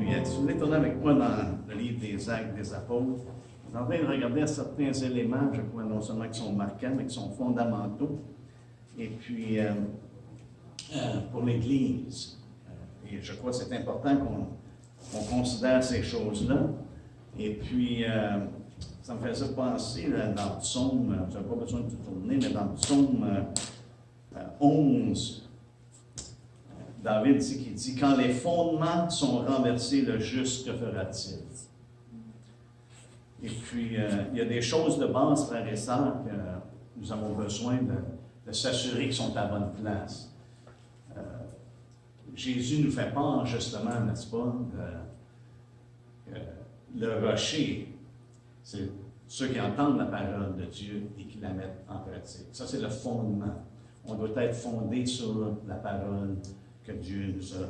puis, si vous voulez tourner avec moi dans le livre des Actes des Apôtres, on est en train de regarder certains éléments, je crois, non seulement qui sont marquants, mais qui sont fondamentaux. Et puis, pour l'Église, et je crois que c'est important qu'on considère ces choses-là. Et puis, ça me faisait penser là, dans le psaume, vous n'avez pas besoin de tout tourner, mais dans le psaume 11, David dit « Quand les fondements sont renversés, le juste, que fera-t-il? » Et puis, il y a des choses de base, frères et sœurs, que nous avons besoin de s'assurer qu'ils sont à bonne place. Jésus nous fait part, justement, n'est-ce pas, le rocher, c'est ceux qui entendent la parole de Dieu et qui la mettent en pratique. Ça, c'est le fondement. On doit être fondé sur la parole que Dieu nous a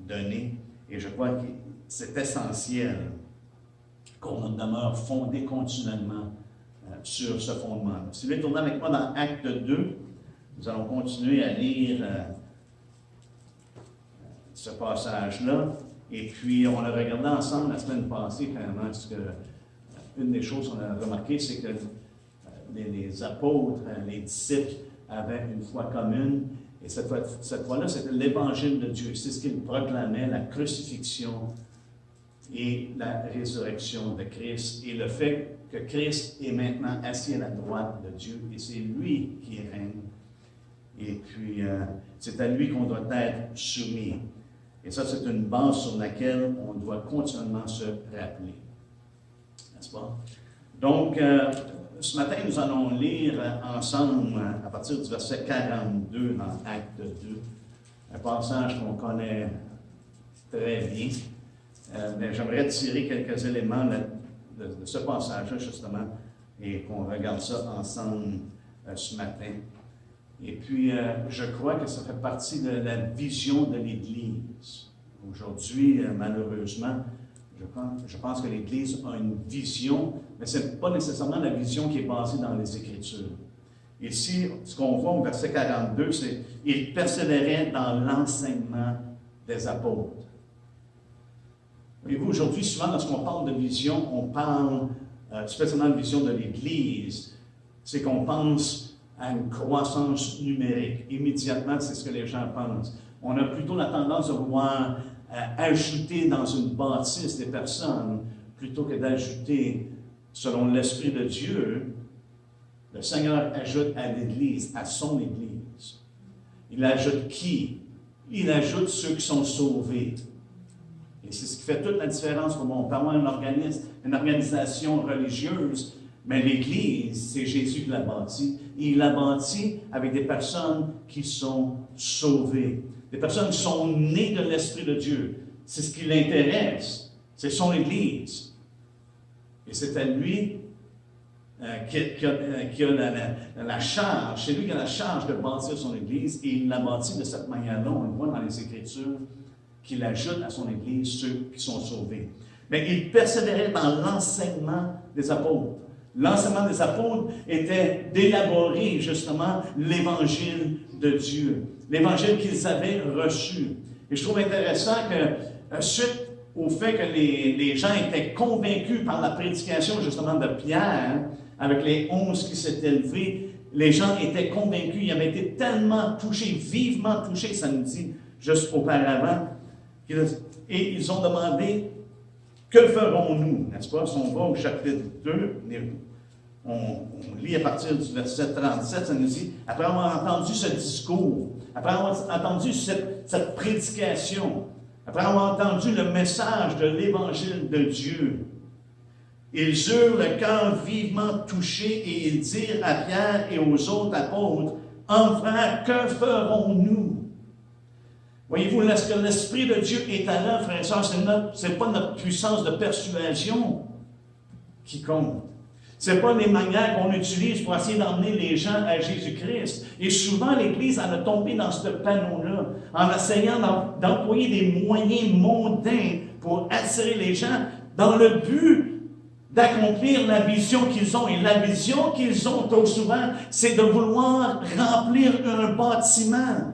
donnée. Et je crois que c'est essentiel qu'on demeure fondé continuellement sur ce fondement. Si vous voulez tourner avec moi dans Acte 2, nous allons continuer à lire ce passage-là. Et puis, on a regardé ensemble la semaine passée, finalement, parce que une des choses qu'on a remarqué, c'est que les apôtres, les disciples, avaient une foi commune. Et cette fois-là, c'était l'Évangile de Dieu. C'est ce qu'il proclamait, la crucifixion et la résurrection de Christ. Et le fait que Christ est maintenant assis à la droite de Dieu, et c'est lui qui règne. Et puis, c'est à lui qu'on doit être soumis. Et ça, c'est une base sur laquelle on doit continuellement se rappeler. N'est-ce pas? Donc, ce matin, nous allons lire ensemble, à partir du verset 42 dans Acte 2, un passage qu'on connaît très bien. Mais j'aimerais tirer quelques éléments de ce passage-là, justement, et qu'on regarde ça ensemble ce matin. Et puis, je crois que ça fait partie de la vision de l'Église. Aujourd'hui, malheureusement, je pense que l'Église a une vision, mais ce n'est pas nécessairement la vision qui est basée dans les Écritures. Ici, ce qu'on voit au verset 42, c'est « Ils persévéraient dans l'enseignement des apôtres ». Voyez-vous, aujourd'hui, souvent, lorsqu'on parle de vision, on parle spécialement de vision de l'Église, c'est qu'on pense à une croissance numérique. Immédiatement, c'est ce que les gens pensent. On a plutôt la tendance de vouloir ajouter dans une bâtisse des personnes, plutôt que d'ajouter, selon l'Esprit de Dieu, le Seigneur ajoute à l'Église, à son Église. Il ajoute qui? Il ajoute ceux qui sont sauvés. Et c'est ce qui fait toute la différence pour moi. On peut avoir une organisation religieuse, mais l'Église, c'est Jésus qui l'a bâti. Et il l'a bâti avec des personnes qui sont sauvées. Des personnes qui sont nées de l'Esprit de Dieu. C'est ce qui l'intéresse. C'est son Église. Et c'est à lui qui a la charge. C'est lui qui a la charge de bâtir son Église. Et il l'a bâti de cette manière-là. On le voit dans les Écritures, qu'il ajoute à son Église ceux qui sont sauvés. Mais il persévérait dans l'enseignement des apôtres. L'enseignement des apôtres était d'élaborer justement l'Évangile de Dieu, l'Évangile qu'ils avaient reçu. Et je trouve intéressant que, suite au fait que les gens étaient convaincus par la prédication justement de Pierre, avec les 11 qui s'étaient levés, les gens étaient convaincus, ils avaient été tellement touchés, vivement touchés, ça nous dit juste auparavant, et ils ont demandé « Que ferons-nous » n'est-ce pas? Si on va au chapitre 2, on lit à partir du verset 37, ça nous dit « Après avoir entendu ce discours, après avoir entendu cette prédication, après avoir entendu le message de l'Évangile de Dieu, ils eurent le cœur vivement touché et ils dirent à Pierre et aux autres apôtres, « Enfants, que ferons-nous? » Voyez-vous, lorsque l'Esprit de Dieu est à l'œuvre, frères et sœurs, ce n'est pas notre puissance de persuasion qui compte. Ce n'est pas les manières qu'on utilise pour essayer d'emmener les gens à Jésus-Christ. Et souvent, l'Église en a tombé dans ce panneau-là, en essayant d'employer des moyens mondains pour attirer les gens dans le but d'accomplir la vision qu'ils ont. Et la vision qu'ils ont, trop souvent, c'est de vouloir remplir un bâtiment.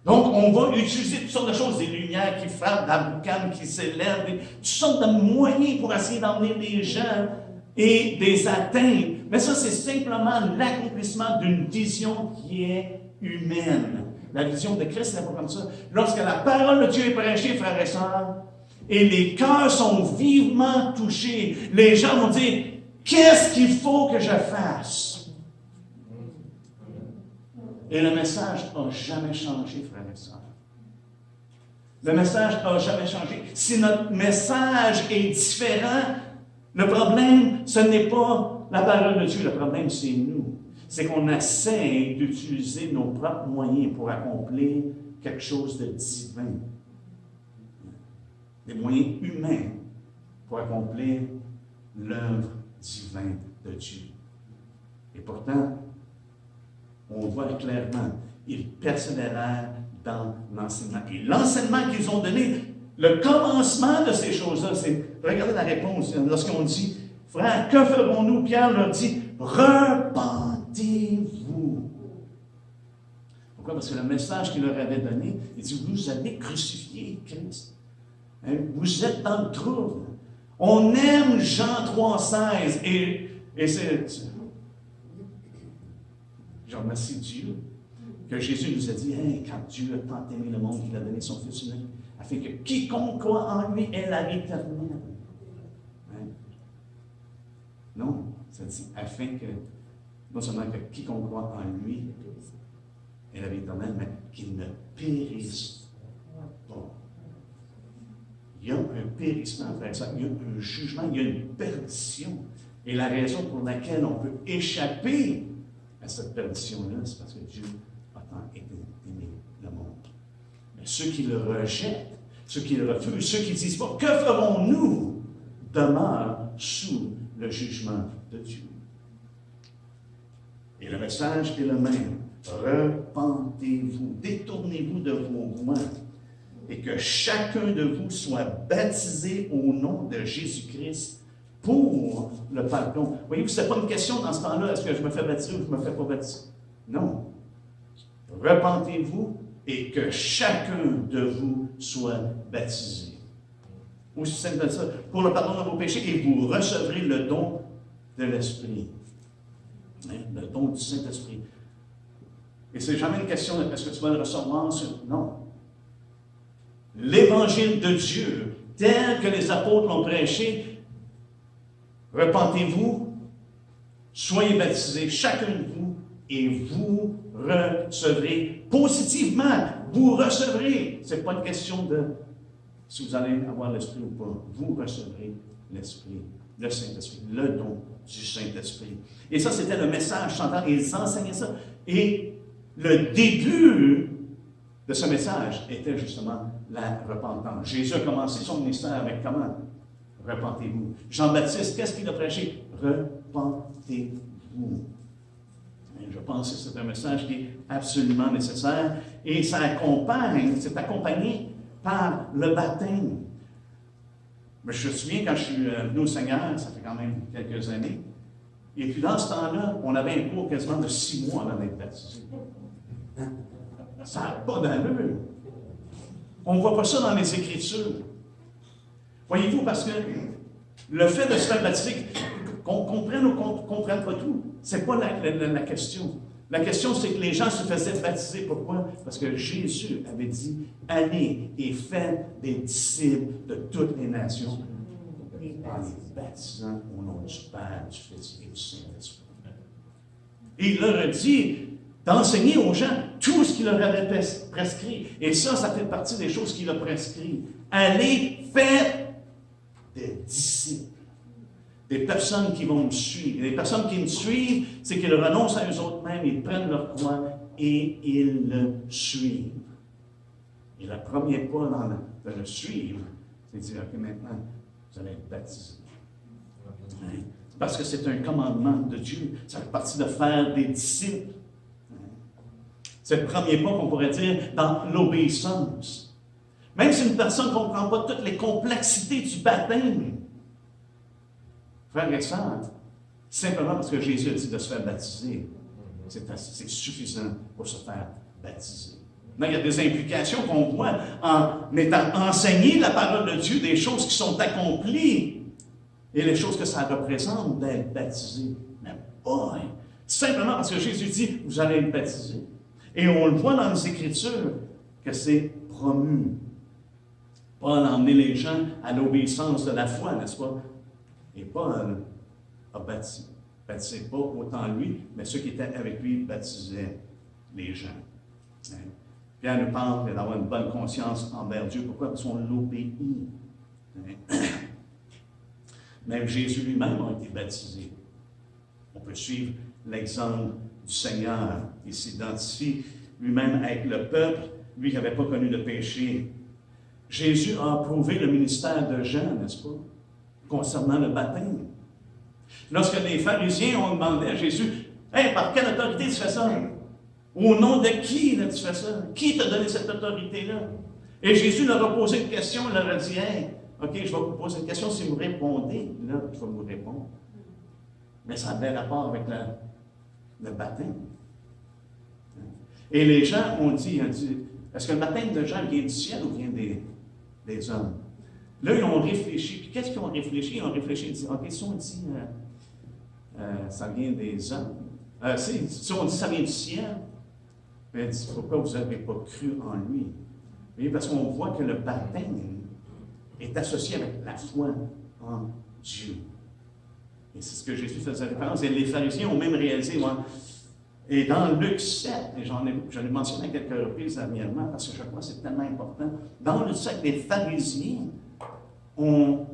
Donc, on va utiliser toutes sortes de choses, des lumières qui frappent, la boucane qui s'élève, toutes sortes de moyens pour essayer d'emmener des gens et des atteindre. Mais ça, c'est simplement l'accomplissement d'une vision qui est humaine. La vision de Christ n'est pas comme ça. Lorsque la parole de Dieu est prêchée, frères et sœurs, et les cœurs sont vivement touchés, les gens vont dire, qu'est-ce qu'il faut que je fasse? Et le message n'a jamais changé, frères et sœurs. Le message n'a jamais changé. Si notre message est différent, le problème, ce n'est pas la parole de Dieu, le problème, c'est nous. C'est qu'on essaie d'utiliser nos propres moyens pour accomplir quelque chose de divin. Des moyens humains pour accomplir l'œuvre divine de Dieu. Et pourtant, on voit clairement, ils persévèrent dans l'enseignement. Et l'enseignement qu'ils ont donné, le commencement de ces choses-là, c'est, regardez la réponse, lorsqu'on dit, frère, que ferons-nous? Pierre leur dit, repentez-vous. Pourquoi? Parce que le message qu'il leur avait donné, il dit, vous avez crucifié Christ. Hein? Vous êtes dans le trouble. On aime Jean 3,16 et c'est... Je remercie Dieu que Jésus nous a dit, hey, quand Dieu a tant aimé le monde qu'il a donné son Fils unique, afin que quiconque croit en lui ait la vie éternelle. Hein? Non, ça dit, afin que, non seulement que quiconque croit en lui ait la vie éternelle, mais qu'il ne périsse pas. Il y a un périssement, frère, il y a un jugement, il y a une perdition. Et la raison pour laquelle on peut échapper à cette perdition-là, c'est parce que Dieu a tant aimé le monde. Mais ceux qui le rejettent, ceux qui le refusent, ceux qui ne disent pas « Que ferons-nous » demeurent sous le jugement de Dieu. Et le message est le même. Repentez-vous, détournez-vous de vos voies, et que chacun de vous soit baptisé au nom de Jésus-Christ pour le pardon. Voyez-vous, ce n'est pas une question dans ce temps-là, est-ce que je me fais baptiser ou je ne me fais pas baptiser? Non. Repentez-vous et que chacun de vous soit baptisé. Aussi simple que ça. Pour le pardon de vos péchés, et vous recevrez le don de l'Esprit. Hein? Le don du Saint-Esprit. Et ce n'est jamais une question de est-ce que tu vas le recevoir? Non. L'Évangile de Dieu, tel que les apôtres l'ont prêché, repentez-vous, soyez baptisés, chacun de vous, et vous recevrez positivement. Vous recevrez. Ce n'est pas une question de si vous allez avoir l'Esprit ou pas. Vous recevrez l'Esprit, le Saint-Esprit, le don du Saint-Esprit. Et ça, c'était le message central. Et ils enseignaient ça. Et le début de ce message était justement la repentance. Jésus a commencé son ministère avec comment? Repentez-vous. Jean-Baptiste, qu'est-ce qu'il a prêché? Repentez-vous. Je pense que c'est un message qui est absolument nécessaire et ça accompagne, c'est accompagné par le baptême. Mais je me souviens quand je suis venu au Seigneur, ça fait quand même quelques années, et puis dans ce temps-là, on avait un cours quasiment de 6 mois avant d'être baptisé. Ça n'a pas d'allure. On ne voit pas ça dans les Écritures. Voyez-vous, parce que le fait de se faire baptiser, qu'on comprenne ou qu'on ne comprenne pas tout, ce n'est pas la question. La question, c'est que les gens se faisaient baptiser. Pourquoi? Parce que Jésus avait dit, allez et faites des disciples de toutes les nations, en les baptisant au nom du Père, du Fils et du Saint-Esprit. Et il leur a dit d'enseigner aux gens tout ce qu'il leur avait prescrit. Et ça fait partie des choses qu'il a prescrit. Allez, faites des disciples. Des personnes qui vont me suivre. Et les personnes qui me suivent, c'est qu'ils renoncent à eux-mêmes, ils prennent leur croix et ils le suivent. Et le premier pas de le suivre, c'est de dire, OK, maintenant, vous allez être baptisés. Hein? Parce que c'est un commandement de Dieu. Ça fait partie de faire des disciples. C'est le premier pas qu'on pourrait dire dans l'obéissance. Même si une personne ne comprend pas toutes les complexités du baptême, frères et sœurs, simplement parce que Jésus a dit de se faire baptiser, c'est suffisant pour se faire baptiser. Non, il y a des implications qu'on voit en étant enseigné la parole de Dieu, des choses qui sont accomplies et les choses que ça représente d'être baptisé. Mais boy, simplement parce que Jésus dit, vous allez être baptisé. Et on le voit dans les Écritures que c'est promu. Paul a emmené les gens à l'obéissance de la foi, n'est-ce pas? Et Paul a baptisé pas autant lui, mais ceux qui étaient avec lui baptisaient les gens. Hein? Pierre nous parle d'avoir une bonne conscience envers Dieu. Pourquoi? Parce qu'on l'obéit. Hein? Même Jésus lui-même a été baptisé. On peut suivre l'exemple du Seigneur. Il s'identifie lui-même avec le peuple, lui qui n'avait pas connu de péché. Jésus a approuvé le ministère de Jean, n'est-ce pas? Concernant le baptême. Lorsque les pharisiens ont demandé à Jésus, « Hey, par quelle autorité tu fais ça? Au nom de qui là, tu fais ça? Qui t'a donné cette autorité-là? » Et Jésus leur a posé une question, il leur a dit, « Hey, OK, je vais vous poser une question, si vous répondez, là, je vais vous répondre. » Mais ça avait rapport avec le baptême. Et les gens ont dit, est-ce que le baptême de Jean vient du ciel ou vient des hommes? Là, ils ont réfléchi. Puis qu'est-ce qu'ils ont réfléchi? Ils ont réfléchi, ils ont dit, OK, si on dit ça vient des hommes, si on dit ça vient du ciel, bien, dit, pourquoi vous n'avez pas cru en lui? Oui, parce qu'on voit que le baptême est associé avec la foi en Dieu. Et c'est ce que Jésus faisait référence. Et les pharisiens ont même réalisé, moi. Et dans Luc 7, et j'en ai mentionné à quelques reprises dernièrement, parce que je crois que c'est tellement important, dans Luc 7, les pharisiens ont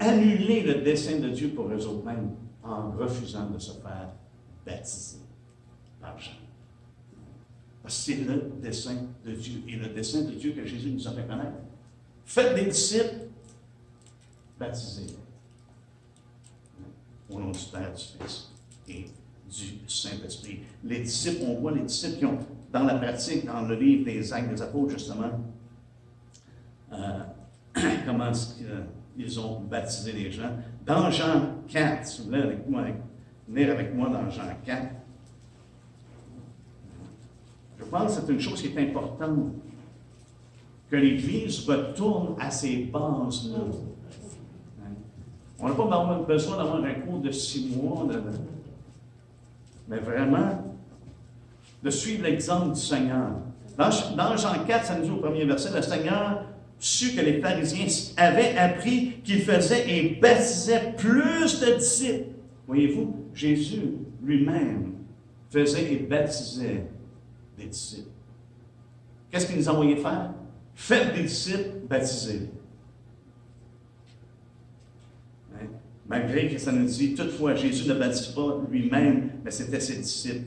annulé le dessein de Dieu pour eux-mêmes en refusant de se faire baptiser par Jean. Parce que c'est le dessein de Dieu, et le dessein de Dieu que Jésus nous a fait connaître. Faites des disciples, baptisez-les. Au nom du Père, du Fils et du Saint-Esprit. Les disciples, on voit les disciples qui ont, dans la pratique, dans le livre des Actes des Apôtres, justement, comment ils ont baptisé les gens. Dans Jean 4, si vous voulez venir avec moi dans Jean 4, je pense que c'est une chose qui est importante, que l'Église retourne à ses bases-là. On n'a pas besoin d'avoir un cours de 6 mois, mais vraiment de suivre l'exemple du Seigneur. Dans Jean 4, ça nous dit au premier verset, le Seigneur sut que les pharisiens avaient appris qu'il faisait et baptisait plus de disciples. Voyez-vous, Jésus lui-même faisait et baptisait des disciples. Qu'est-ce qu'il nous a envoyé faire? Faites des disciples, baptisez-les. Hein? Malgré que ça nous dit, toutefois, Jésus ne baptise pas lui-même, mais c'était ses disciples.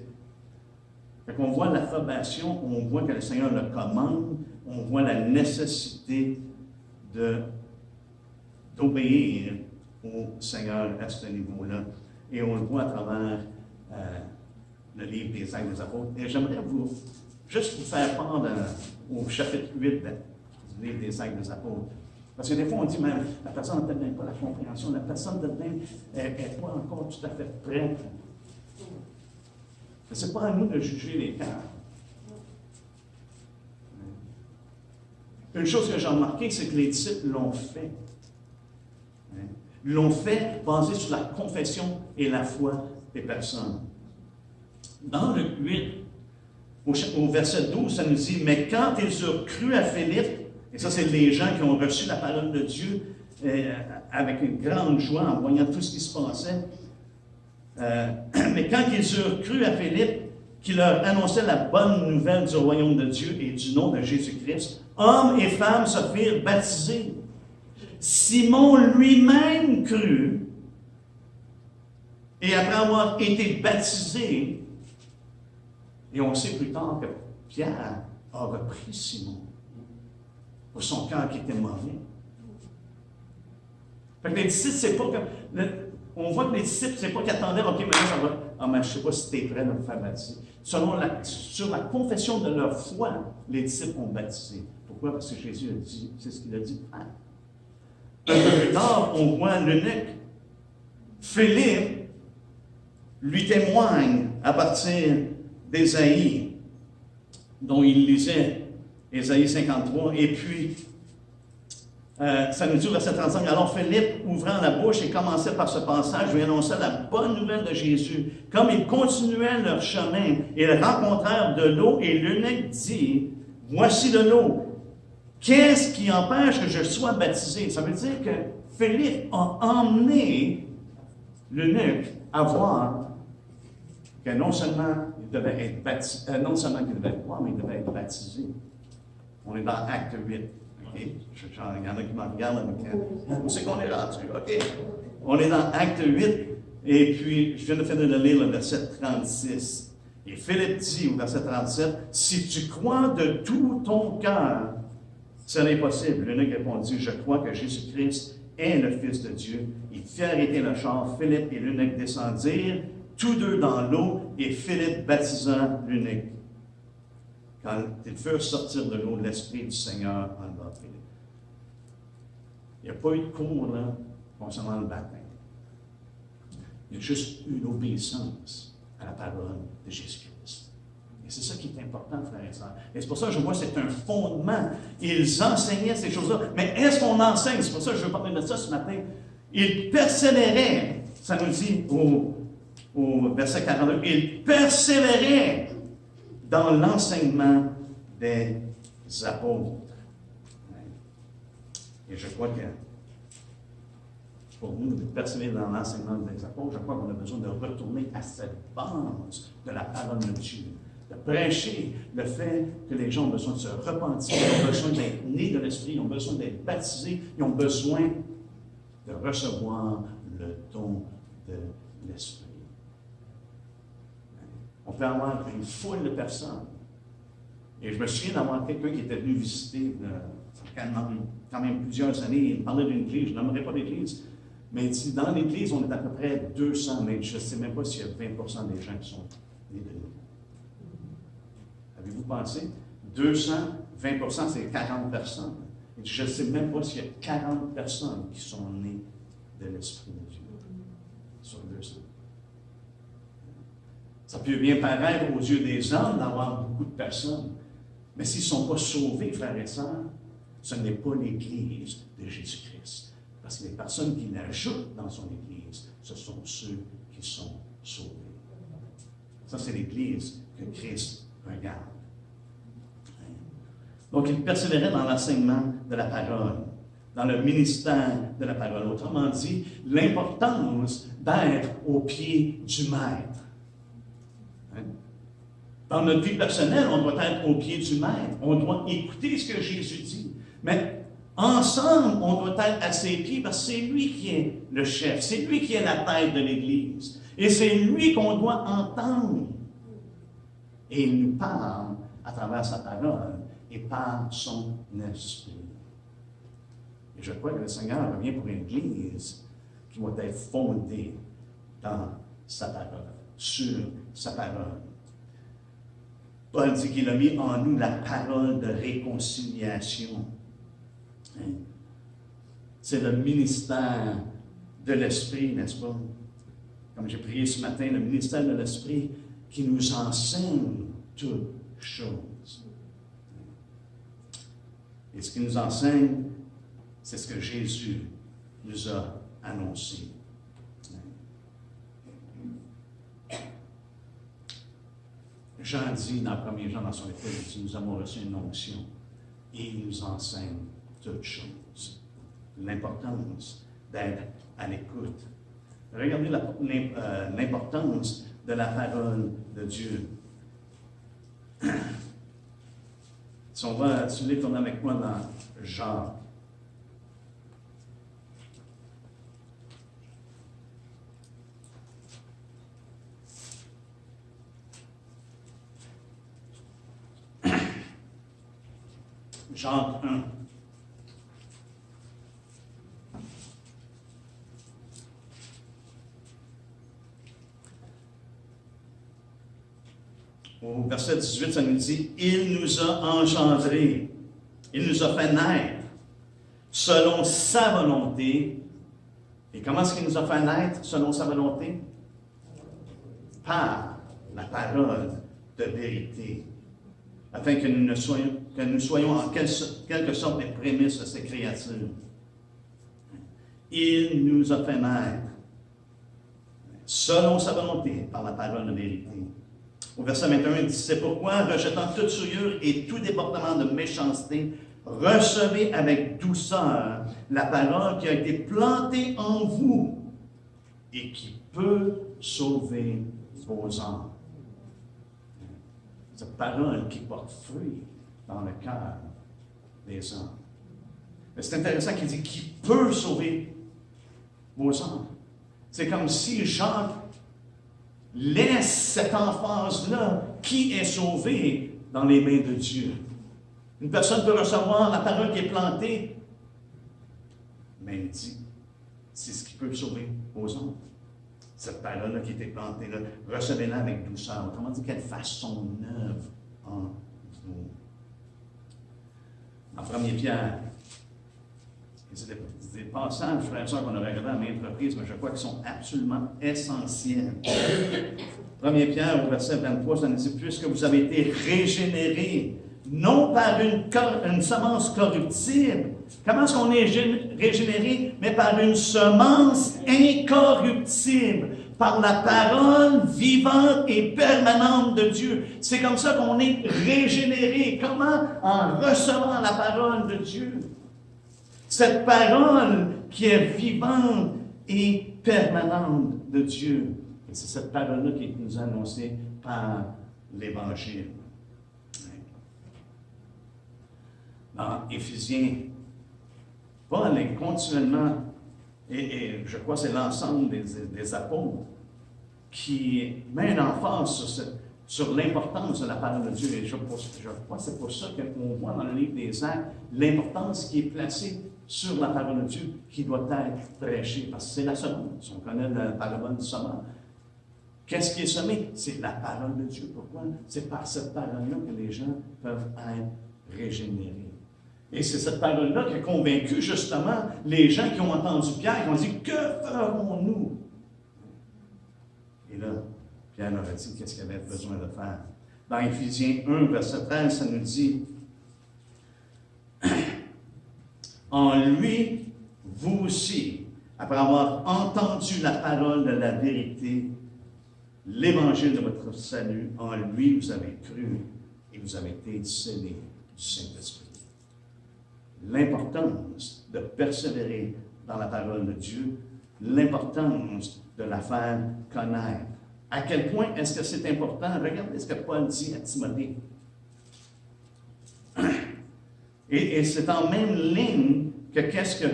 Fait qu'on voit l'approbation, on voit que le Seigneur le commande, on voit la nécessité d'obéir au Seigneur à ce niveau-là. Et on le voit à travers le livre des Actes des Apôtres. Et j'aimerais juste vous faire part au chapitre 8 du livre des Actes des Apôtres. Parce que des fois, on dit, même, la personne n'a peut-être pas la compréhension, la personne n'est pas encore tout à fait prête. Mais ce n'est pas à nous de juger les cœurs. Une chose que j'ai remarqué, c'est que les disciples l'ont fait. Ils l'ont fait basé sur la confession et la foi des personnes. Dans le 8, au verset 12, ça nous dit, « Mais quand ils eurent cru à Philippe, et ça, c'est les gens qui ont reçu la parole de Dieu avec une grande joie en voyant tout ce qui se passait. Mais quand ils eurent cru à Philippe, qui leur annonçait la bonne nouvelle du royaume de Dieu et du nom de Jésus-Christ, hommes et femmes se firent baptiser. Simon lui-même crut, et après avoir été baptisé, et on sait plus tard que Pierre a repris Simon pour son cœur qui était mauvais. Fait que les disciples, c'est pas comme. On voit que les disciples, c'est pas qu'ils attendaient, OK, maintenant ça va. Ah, mais je ne sais pas si tu es prêt à me faire baptiser. Sur la confession de leur foi, les disciples ont baptisé. Pourquoi? Parce que Jésus a dit, c'est ce qu'il a dit. Un peu plus tard, on voit l'eunuque. Philippe lui témoigne à partir d'Ésaïe dont il lisait, Ésaïe 53, et puis, ça nous dit au verset 35, alors Philippe, ouvrant la bouche et commençait par ce passage, lui annonça la bonne nouvelle de Jésus. Comme ils continuaient leur chemin, ils rencontrèrent de l'eau, et l'eunuque dit, voici de l'eau. Qu'est-ce qui empêche que je sois baptisé? Ça veut dire que Philippe a emmené l'eunuque à voir que non seulement il devait être baptisé, non seulement qu'il devait croire, mais il devait être baptisé. On est dans Acte 8. Okay? Il y en a qui me regardent où c'est qu'on est rendu? OK. On est dans Acte 8, et puis je viens de finir de lire le verset 36. Et Philippe dit au verset 37, si tu crois de tout ton cœur, ce n'est possible. L'eunuque répondit, je crois que Jésus-Christ est le Fils de Dieu. Il fit arrêter le char. Philippe et l'eunuque descendirent, tous deux dans l'eau, et Philippe baptisa l'eunuque. Quand ils furent sortir de l'eau, l'Esprit du Seigneur enleva Philippe. Il n'y a pas eu de cours là, concernant le baptême. Il y a juste eu l'obéissance à la parole de Jésus-Christ. Et c'est ça qui est important, frères et sœurs. Et c'est pour ça que je vois que c'est un fondement. Ils enseignaient ces choses-là. Mais est-ce qu'on enseigne? C'est pour ça que je veux parler de ça ce matin. Ils persévéraient, ça nous dit au verset 42, ils persévéraient dans l'enseignement des apôtres. Et je crois que pour nous, de persévérer dans l'enseignement des apôtres, je crois qu'on a besoin de retourner à cette base de la parole de Dieu. De prêcher le fait que les gens ont besoin de se repentir, ils ont besoin d'être nés de l'Esprit, ils ont besoin d'être baptisés, ils ont besoin de recevoir le don de l'Esprit. On peut avoir une foule de personnes. Et je me souviens d'avoir quelqu'un qui était venu visiter quand même plusieurs années. Il me parlait d'une église, je n'aimerais pas l'église, mais il dit, dans l'église, on est à peu près 200, mais je ne sais même pas s'il y a 20% des gens qui sont nés de nous. Avez-vous pensé? 200, 20%, c'est 40 personnes. Et je ne sais même pas s'il y a 40 personnes qui sont nées de l'Esprit de Dieu sur 200. Ça peut bien paraître aux yeux des hommes d'avoir beaucoup de personnes, mais s'ils ne sont pas sauvés, frères et sœurs, ce n'est pas l'Église de Jésus-Christ. Parce que les personnes qui l'ajoutent dans son Église, ce sont ceux qui sont sauvés. Ça, c'est l'Église que Christ regarde. Donc, il persévérait dans l'enseignement de la parole, dans le ministère de la parole. Autrement dit, l'importance d'être au pied du Maître. Dans notre vie personnelle, on doit être au pied du Maître. On doit écouter ce que Jésus dit. Mais ensemble, on doit être à ses pieds parce que c'est lui qui est le chef. C'est lui qui est la tête de l'Église. Et c'est lui qu'on doit entendre. Et il nous parle à travers sa parole et par son esprit. Et je crois que le Seigneur revient pour une Église qui va être fondée dans sa parole, sur sa parole. Paul dit qu'il a mis en nous la parole de réconciliation. C'est le ministère de l'Esprit, n'est-ce pas? Comme j'ai prié ce matin, le ministère de l'Esprit qui nous enseigne toutes choses. Et ce qu'il nous enseigne, c'est ce que Jésus nous a annoncé. Jean dit dans 1er Jean, dans son épître, il dit, nous avons reçu une onction et il nous enseigne toutes choses. L'importance d'être à l'écoute. Regardez l'importance de la parole de Dieu. Si on va, si vous voulez tourner avec moi dans Jean. Jean 1. Au verset 18, ça nous dit, « Il nous a engendrés, il nous a fait naître, selon sa volonté. » Et comment est-ce qu'il nous a fait naître, selon sa volonté? Par la parole de vérité afin que nous soyons en quelque sorte les prémices de ces créatures. Il nous a fait naître, selon sa volonté, par la parole de vérité. Au verset 21, il dit, c'est pourquoi, rejetant toute souillure et tout déportement de méchanceté, recevez avec douceur la parole qui a été plantée en vous et qui peut sauver vos âmes. Cette parole qui porte fruit dans le cœur des hommes. Mais c'est intéressant qu'il dit qui peut sauver vos âmes. C'est comme si Jacques laisse cette emphase-là qui est sauvé dans les mains de Dieu. Une personne peut recevoir la parole qui est plantée, mais il dit, c'est ce qui peut sauver vos âmes. Cette parole-là qui a été plantée, là, recevez-la avec douceur. Autrement dit, qu'elle fasse son œuvre en vous. En 1 Pierre, c'est des passages, frères et sœurs, qu'on a regardés à maintes reprises, mais je crois qu'ils sont absolument essentiels. 1 Pierre, au verset 23, ça nous dit, puisque vous avez été régénérés, non par une semence corruptible. Comment est-ce qu'on est régénéré? Mais par une semence incorruptible, par la parole vivante et permanente de Dieu. C'est comme ça qu'on est régénéré. Comment? En recevant la parole de Dieu. Cette parole qui est vivante et permanente de Dieu. Et c'est cette parole-là qui nous est annoncée par l'Évangile. Dans Éphésiens, Paul est continuellement, et je crois que c'est l'ensemble des apôtres, qui met une emphase sur l'importance de la parole de Dieu. Et je crois que c'est pour ça qu'on voit dans le livre des Actes l'importance qui est placée sur la parole de Dieu qui doit être prêchée, parce que c'est la semence. On connaît la parole du semeur. Qu'est-ce qui est semé? C'est la parole de Dieu. Pourquoi? C'est par cette parole-là que les gens peuvent être régénérés. Et c'est cette parole-là qui a convaincu justement les gens qui ont entendu Pierre, qui ont dit, que ferons-nous? Et là, Pierre leur a dit qu'est-ce qu'il avait besoin de faire. Dans Éphésiens 1, verset 13, ça nous dit, en lui, vous aussi, après avoir entendu la parole de la vérité, l'évangile de votre salut, en lui vous avez cru et vous avez été scellés du Saint-Esprit. L'importance de persévérer dans la parole de Dieu, l'importance de la faire connaître. À quel point est-ce que c'est important? Regardez ce que Paul dit à Timothée. Et c'est en même ligne que qu'est-ce que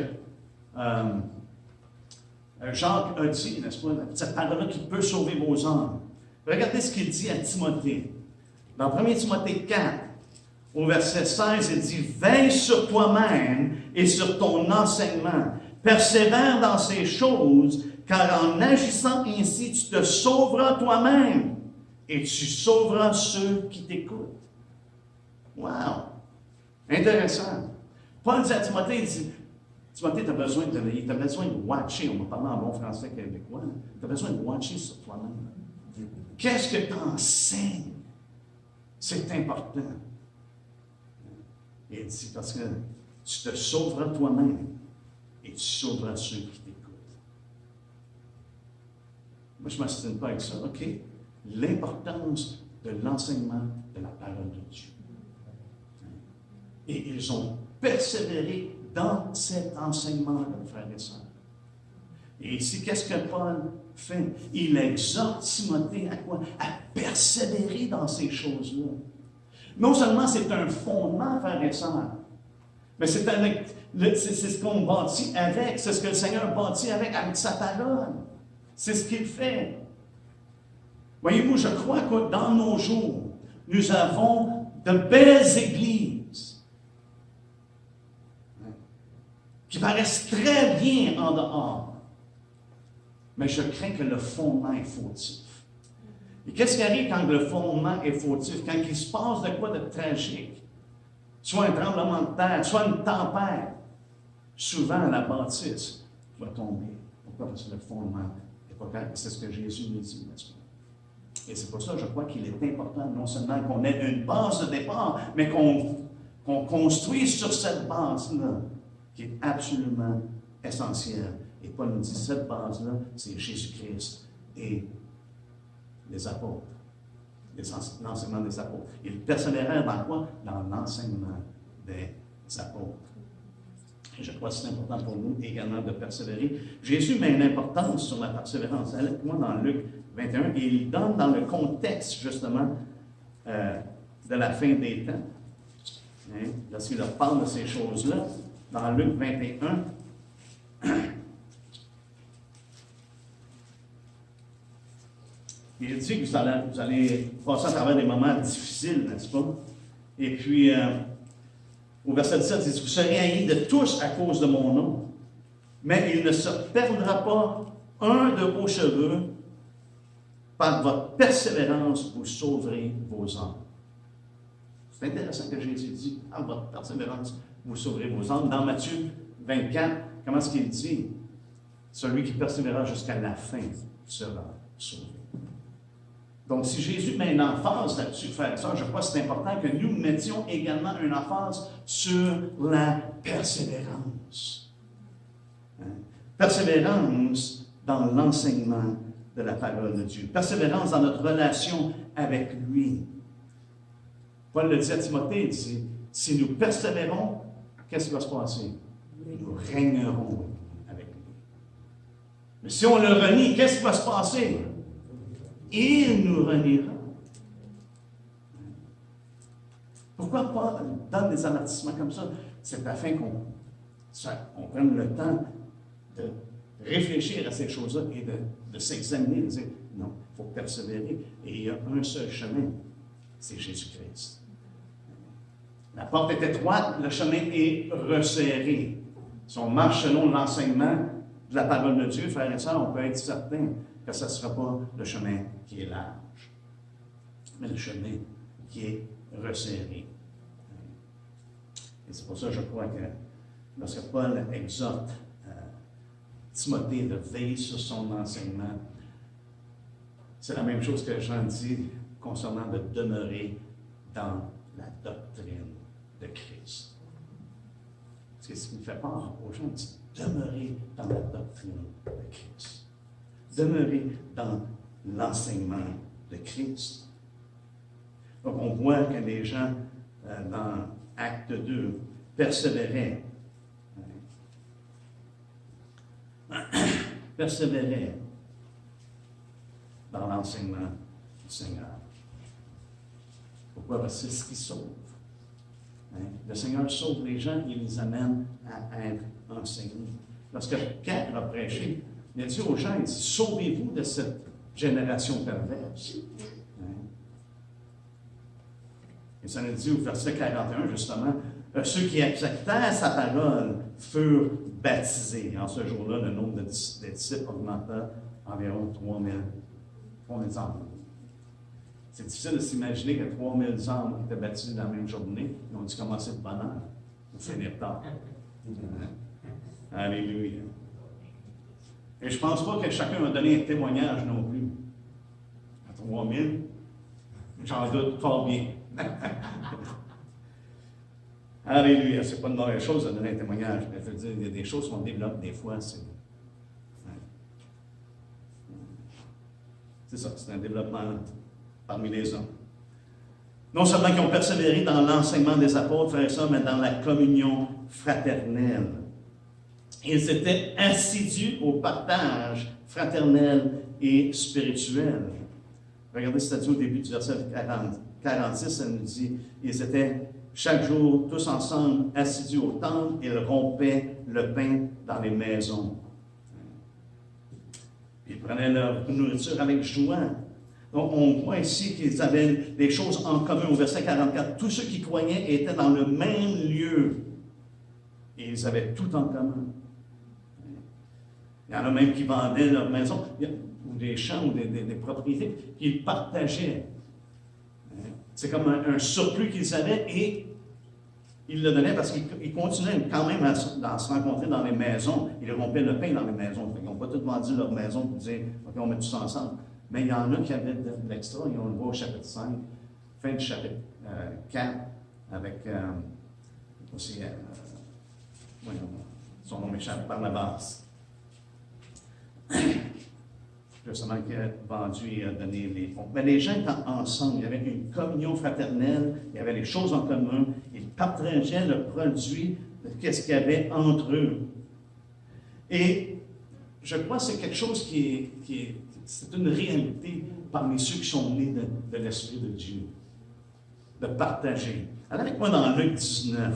Jacques a dit, n'est-ce pas? Cette parole-là qui peut sauver vos âmes. Regardez ce qu'il dit à Timothée. Dans 1 Timothée 4, au verset 16, il dit, veille sur toi-même et sur ton enseignement. Persévère dans ces choses, car en agissant ainsi, tu te sauveras toi-même et tu sauveras ceux qui t'écoutent. Wow! Intéressant. Paul dit à Timothée, il dit, Timothée, tu as besoin de watcher, on va parler en bon français québécois, tu as besoin de watcher sur toi-même. Qu'est-ce que tu enseignes? C'est important. Et il dit, parce que tu te sauveras toi-même et tu sauveras ceux qui t'écoutent. Moi, je ne m'assine pas avec ça, OK? L'importance de l'enseignement de la parole de Dieu. Et ils ont persévéré dans cet enseignement-là, frères et sœurs. Et ici, qu'est-ce que Paul fait? Il exhorte Timothée à quoi? À persévérer dans ces choses-là. Non seulement c'est un fondement, frères et sœurs, mais c'est ce qu'on bâtit avec, c'est ce que le Seigneur bâtit avec sa parole. C'est ce qu'il fait. Voyez-vous, je crois que dans nos jours, nous avons de belles églises qui paraissent très bien en dehors. Mais je crains que le fondement est fautif. Et qu'est-ce qui arrive quand le fondement est fautif? Quand il se passe de quoi de tragique? Soit un tremblement de terre, soit une tempête. Souvent, la bâtisse va tomber. Pourquoi? Parce que le fondement n'est pas correct. C'est ce que Jésus nous dit, n'est-ce pas? Et c'est pour ça, je crois qu'il est important non seulement qu'on ait une base de départ, mais qu'on construise sur cette base-là, qui est absolument essentielle. Et Paul nous dit, cette base-là, c'est Jésus-Christ et les apôtres, l'enseignement des apôtres. Ils persévérèrent dans quoi? Dans l'enseignement des apôtres. Et je crois que c'est important pour nous également de persévérer. Jésus met une importance sur la persévérance. Allez-moi dans Luc 21, et il donne dans le contexte, justement, de la fin des temps. Hein? Lorsqu'il leur parle de ces choses-là, dans Luc 21, il dit que vous allez passer à travers des moments difficiles, n'est-ce pas? Et puis, au verset 17, il dit, vous serez haïs de tous à cause de mon nom, mais il ne se perdra pas un de vos cheveux. Par votre persévérance, vous sauverez vos âmes. C'est intéressant que Jésus dit, par votre persévérance, vous sauverez vos âmes. Dans Matthieu 24, comment est-ce qu'il dit? Celui qui persévérera jusqu'à la fin sera sauvé. Donc, si Jésus met une emphase là-dessus, frères et sœurs, je crois que c'est important que nous mettions également une emphase sur la persévérance. Hein? Persévérance dans l'enseignement de la parole de Dieu. Persévérance dans notre relation avec lui. Paul le dit à Timothée, il dit, si nous persévérons, qu'est-ce qui va se passer? Nous régnerons avec lui. Mais si on le renie, qu'est-ce qui va se passer? Il nous reniera. Pourquoi Paul donne des avertissements comme ça? C'est afin qu'on prenne le temps de réfléchir à ces choses-là et de s'examiner, de dire, non, il faut persévérer. Et il y a un seul chemin, c'est Jésus-Christ. La porte est étroite, le chemin est resserré. Si on marche selon l'enseignement de la parole de Dieu, frères et sœurs, on peut être certain que ce ne sera pas le chemin qui est large, mais le chemin qui est resserré. Et c'est pour ça que je crois que lorsque Paul exhorte Timothée de veiller sur son enseignement, c'est la même chose que Jean dit concernant de demeurer dans la doctrine de Christ. C'est ce qui me fait peur aux gens, c'est demeurer dans la doctrine de Christ. Demeurer dans l'enseignement de Christ. Donc, on voit que les gens, dans Acte 2, persévéraient. Persévéraient dans l'enseignement du Seigneur. Pourquoi? Parce que c'est ce qui sauve. Hein? Le Seigneur sauve les gens, il les amène à être enseignés. Lorsque Pierre a prêché, il a dit aux gens, il dit, sauvez-vous de cette génération perverse. Hein? Et ça nous dit au verset 41, justement, ceux qui acceptèrent sa parole furent baptisés. En ce jour-là, le nombre des disciples augmenta environ 3000 âmes. C'est difficile de s'imaginer que 3000 âmes étaient baptisés dans la même journée. Ils ont dû commencer de bonne heure ou finir tard. Alléluia. Et je ne pense pas que chacun m'a donné un témoignage non plus. À 3000, j'en doute fort bien. Alléluia. Ce n'est pas une mauvaise chose de donner un témoignage. Mais je veux dire, il y a des choses qu'on développe des fois. C'est ça, c'est un développement parmi les hommes. Non seulement qui ont persévéré dans l'enseignement des apôtres, frères et sœurs, mais dans la communion fraternelle. Ils étaient assidus au partage fraternel et spirituel. Regardez, c'est au début du verset 46, ça nous dit, ils étaient chaque jour, tous ensemble, assidus au temple, ils rompaient le pain dans les maisons. Ils prenaient leur nourriture avec joie. Donc, on voit ici qu'ils avaient des choses en commun. Au verset 44, tous ceux qui croyaient étaient dans le même lieu. Et ils avaient tout en commun. Il y en a même qui vendaient leur maison, ou des champs, ou des propriétés, qu'ils partageaient. C'est comme un surplus qu'ils avaient et ils le donnaient parce qu'ils continuaient quand même à se rencontrer dans les maisons. Ils rompaient le pain dans les maisons. Ils n'ont pas tous vendu leur maison pour dire, OK, on met tout ça ensemble. Mais il y en a qui avaient de l'extra, et on le voit au chapitre 5, fin du chapitre 4, avec aussi, voyons, son nom m'échappe, Barnabas. Justement, qui a vendu et a donné les fonds. Mais les gens étaient ensemble, il y avait une communion fraternelle, il y avait les choses en commun, ils partageaient le produit de ce qu'il y avait entre eux. Et je crois que c'est quelque chose c'est une réalité parmi ceux qui sont nés de l'Esprit de Dieu, de partager. Allez avec moi dans Luc 19,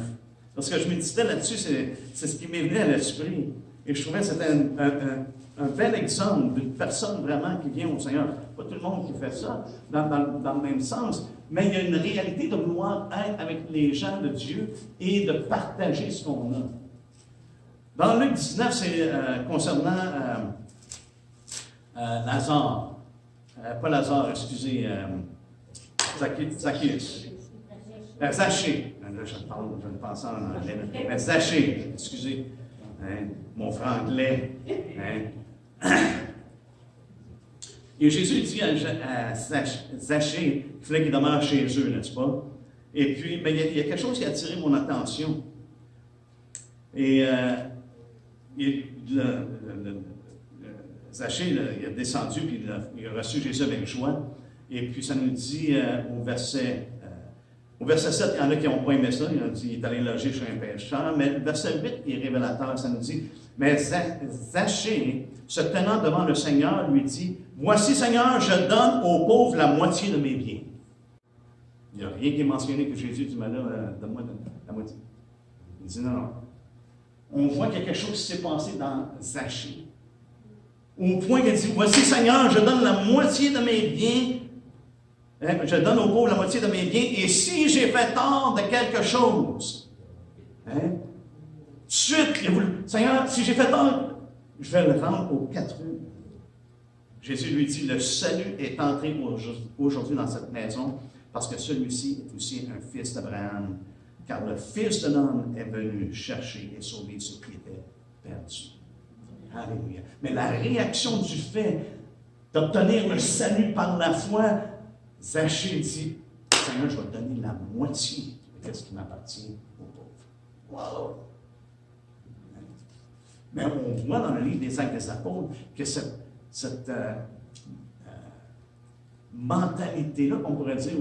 parce que je méditais là-dessus, c'est ce qui m'est venu à l'esprit. Et je trouvais que c'était un bel exemple d'une personne vraiment qui vient au Seigneur. Pas tout le monde qui fait ça dans le même sens, mais il y a une réalité de vouloir être avec les gens de Dieu et de partager ce qu'on a. Dans Luc 19, c'est concernant Lazare. Pas Lazare, excusez, Zacchaeus. Zachée. Là, je ne pense en anglais. Mais Zachée, excusez. Hein, mon franglais. Hein. Et Jésus dit à Zachée qu'il fallait qu'il demeure chez eux, n'est-ce pas? Et puis, mais il y a quelque chose qui a attiré mon attention. Et Zachée, il a descendu, puis il a reçu Jésus avec joie. Et puis, ça nous dit au verset 7, il y en a qui n'ont pas aimé ça, il est allé loger chez un pécheur. Mais le verset 8 est révélateur, ça nous dit, mais Zachée, se tenant devant le Seigneur, lui dit, voici, Seigneur, je donne aux pauvres la moitié de mes biens. Il n'y a rien qui est mentionné que Jésus dit, mais là, donne-moi la moitié. Il dit, non. On voit qu'il y a quelque chose qui s'est passé dans Zachée. Au point qu'il dit, voici, Seigneur, je donne la moitié de mes biens. Je donne aux pauvres la moitié de mes biens. Et si j'ai fait tort de quelque chose, tout de suite, Seigneur, si j'ai fait tort, je vais le rendre aux 4 rues. Jésus lui dit, le salut est entré aujourd'hui dans cette maison, parce que celui-ci est aussi un fils d'Abraham. Car le Fils de l'homme est venu chercher et sauver ce qui était perdu. Alléluia. Mais la réaction du fait d'obtenir le salut par la foi, Zachée dit, Seigneur, je vais te donner la moitié de ce qui m'appartient aux pauvres. Wow! Mais on voit dans le livre des Actes des Apôtres que cette mentalité-là, on pourrait dire,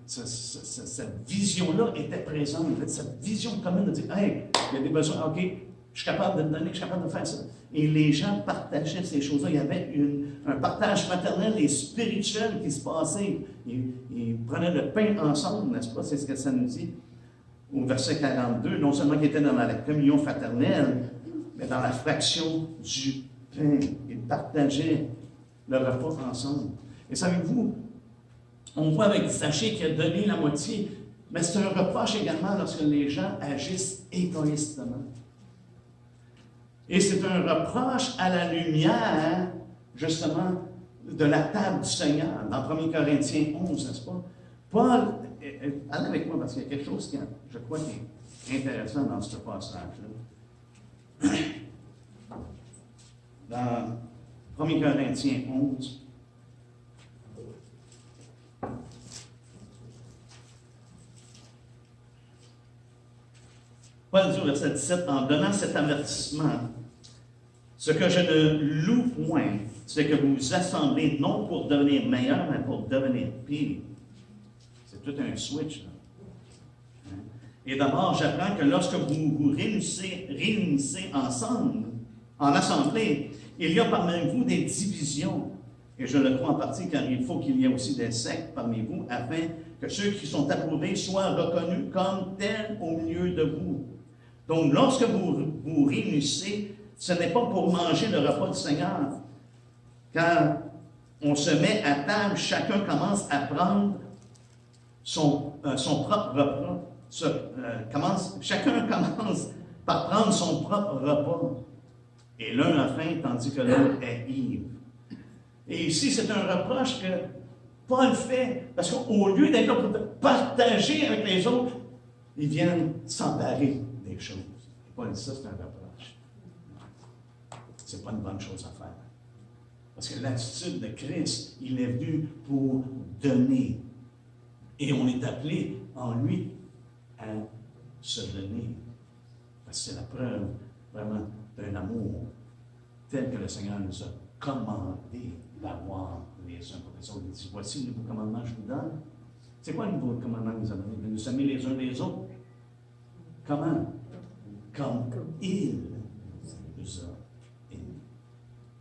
cette vision-là était présente. Cette vision commune de dire, hey, il y a des besoins, OK, je suis capable de te donner, je suis capable de faire ça. Et les gens partageaient ces choses-là. Il y avait un partage fraternel et spirituel qui se passait. Ils prenaient le pain ensemble, n'est-ce pas? C'est ce que ça nous dit au verset 42. Non seulement qu'ils étaient dans la communion fraternelle, mais dans la fraction du pain. Ils partageaient le repas ensemble. Et savez-vous, on voit avec Zachée qui a donné la moitié, mais c'est un reproche également lorsque les gens agissent égoïstement. Et c'est un reproche à la lumière, justement, de la table du Seigneur, dans 1 Corinthiens 11, n'est-ce pas? Paul, allez avec moi, parce qu'il y a quelque chose qui, je crois, qui est intéressant dans ce passage-là. Dans 1 Corinthiens 11, Paul dit au verset 17, en donnant cet avertissement, ce que je ne loue point, c'est que vous vous assemblez non pour devenir meilleur, mais pour devenir pire. C'est tout un switch, là. Et d'abord, j'apprends que lorsque vous vous réunissez ensemble, en assemblée, il y a parmi vous des divisions. Et je le crois en partie, car il faut qu'il y ait aussi des sectes parmi vous, afin que ceux qui sont approuvés soient reconnus comme tels au milieu de vous. Donc, lorsque vous vous réunissez, ce n'est pas pour manger le repas du Seigneur. Quand on se met à table, chacun commence à prendre son propre repas. Chacun commence par prendre son propre repas. Et l'un a faim, tandis que l'autre est ivre. Et ici, c'est un reproche que Paul fait, parce qu'au lieu d'être là pour partager avec les autres, ils viennent s'emparer des choses. Et Paul dit ça, c'est un reproche. C'est pas une bonne chose à faire. Parce que l'attitude de Christ, il est venu pour donner. Et on est appelé en lui à se donner. Parce que c'est la preuve vraiment d'un amour tel que le Seigneur nous a commandé d'avoir les uns pour les autres. Il dit, voici le nouveau commandement que je vous donne. C'est quoi le nouveau commandement qu'il nous a donné? De nous aimer les uns les autres. Comment? Comme il nous a aimés.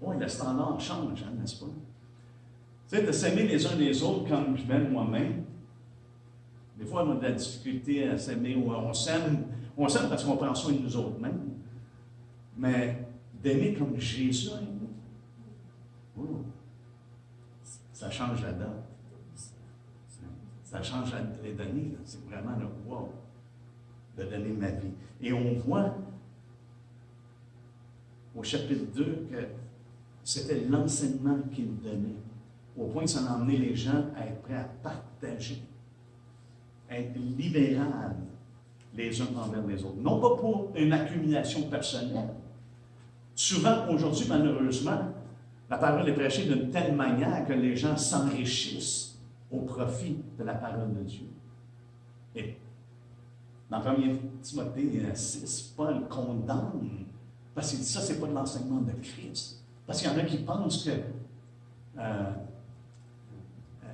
Oui, le standard change, hein, n'est-ce pas? Tu sais, de s'aimer les uns les autres comme je m'aime moi-même. Des fois, on a de la difficulté à s'aimer, ou on s'aime parce qu'on prend soin de nous autres mêmes. Mais d'aimer comme Jésus a aimé, oh, ça change la donne. Ça change les données. C'est vraiment le wow de donner ma vie. Et on voit au chapitre 2 que c'était l'enseignement qu'il donnait, au point que ça a emmené les gens à être prêts à partager, à être libérables les uns envers les autres. Non pas pour une accumulation personnelle. Souvent, aujourd'hui, malheureusement, la parole est prêchée d'une telle manière que les gens s'enrichissent au profit de la parole de Dieu. Et dans 1 Timothée 6, Paul condamne, parce qu'il dit ça, c'est pas de l'enseignement de Christ. Parce qu'il y en a qui pensent que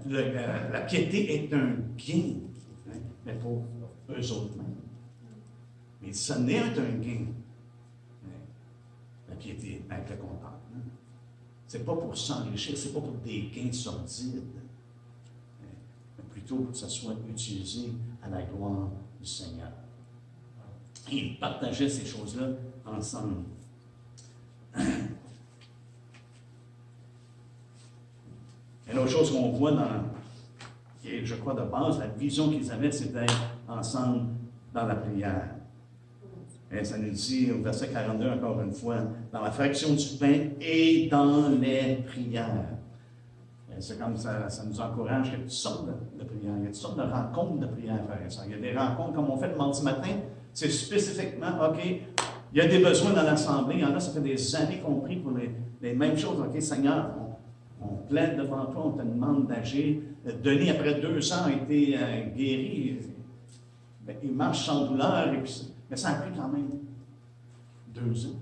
la piété est un gain, hein, mais pour eux autres mêmes. Mais ça n'est un gain, la piété avec le contentement. C'est pas pour s'enrichir, c'est pas pour des gains sordides, mais plutôt pour que ça soit utilisé à la gloire du Seigneur. Et ils partageaient ces choses-là ensemble. Et l'autre chose qu'on voit qui est, je crois, de base, la vision qu'ils avaient, c'était ensemble dans la prière. Et ça nous dit au verset 42, encore une fois, dans la fraction du pain et dans les prières. Et c'est comme ça nous encourage. Il y a toutes sortes de prières, il y a toutes sortes de rencontres de prières, frères et sœurs. Il y a des rencontres comme on fait le mardi matin, c'est spécifiquement, OK, il y a des besoins dans l'Assemblée. Il y en a, ça fait des années qu'on prie pour les mêmes choses. OK, Seigneur, on plaide devant toi, on te demande d'agir. Denis, après 2 ans, a été guéri. Bien, il marche sans douleur, mais ça a pris quand même 2 ans.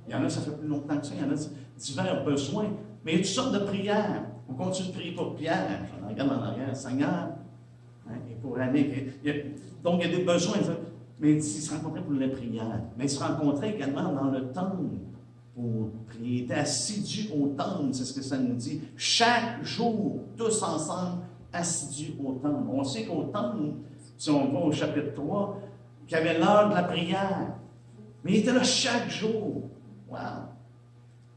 Il y en a, ça fait plus longtemps que ça. Il y en a divers besoins. Mais il y a toutes sortes de prières. On continue de prier pour Pierre. Je regarde en arrière, Seigneur, hein, et pour Annick. Donc, il y a des besoins. Mais il se rencontrait pour les prières. Mais il se rencontrait également dans le temple pour prier. Il était assidu au temple, c'est ce que ça nous dit. Chaque jour, tous ensemble, assidus au temple. On sait qu'au temple, si on va au chapitre 3, qu'il y avait l'heure de la prière. Mais il était là chaque jour. Wow!